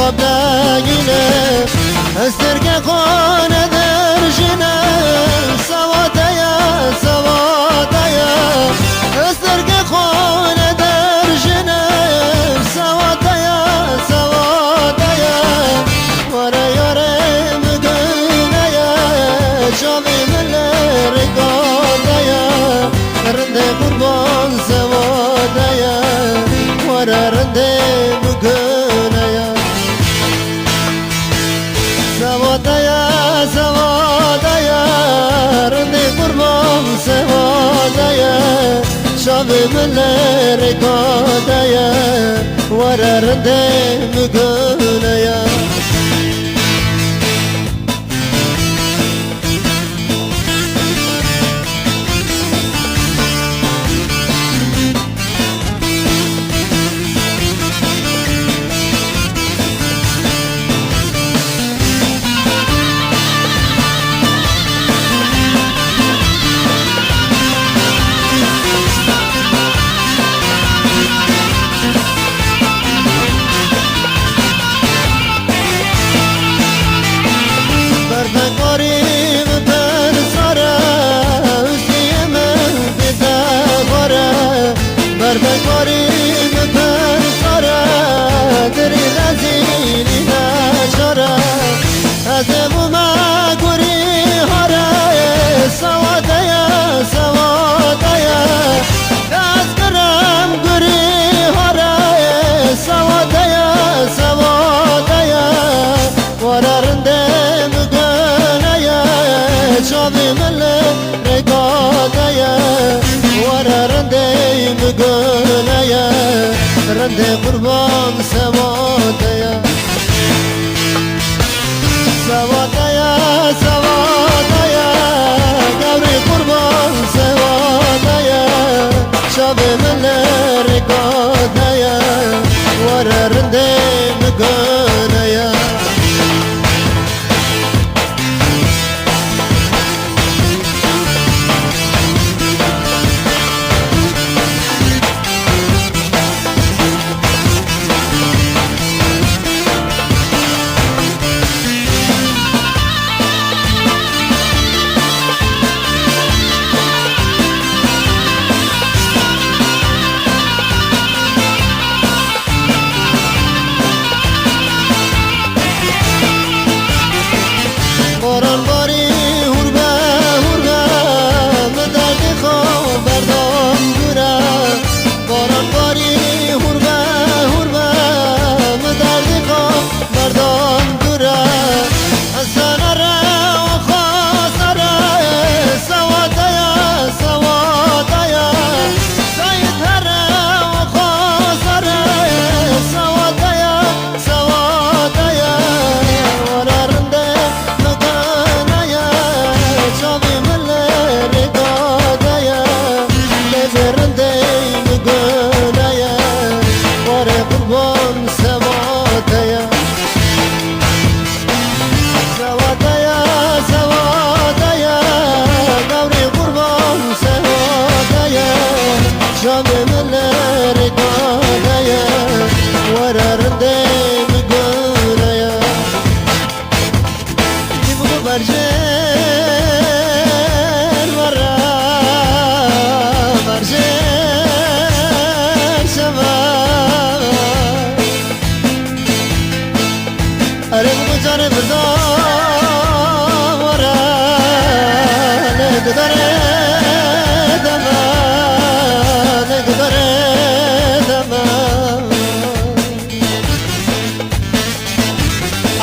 خواب نگینه استرگه خانه درجنه سوادایا سوادایا استرگه خانه درجنه سوادایا سوادایا وره یاره مگنه جامی مله رگادایا رنده قربان سوادایا وره رنده مگنه سوادایا سوادایا رنده قربان سوادایا شاوی مله رگادایا وره رنده مگنه رنده قربان سوادایا سوادایا سوادایا گوری قربان سوادایا شاب مله رگادایا وره رنده مگنایا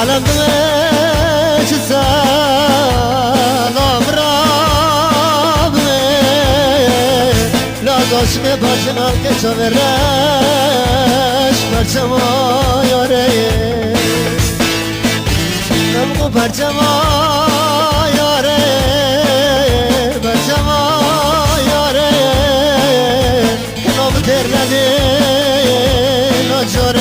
علم دمش سلام راب لا داشت باشم که چاورش پرچم یاره نمگو پرچم یاره پرچم یاره کنام تر ندی ناچاره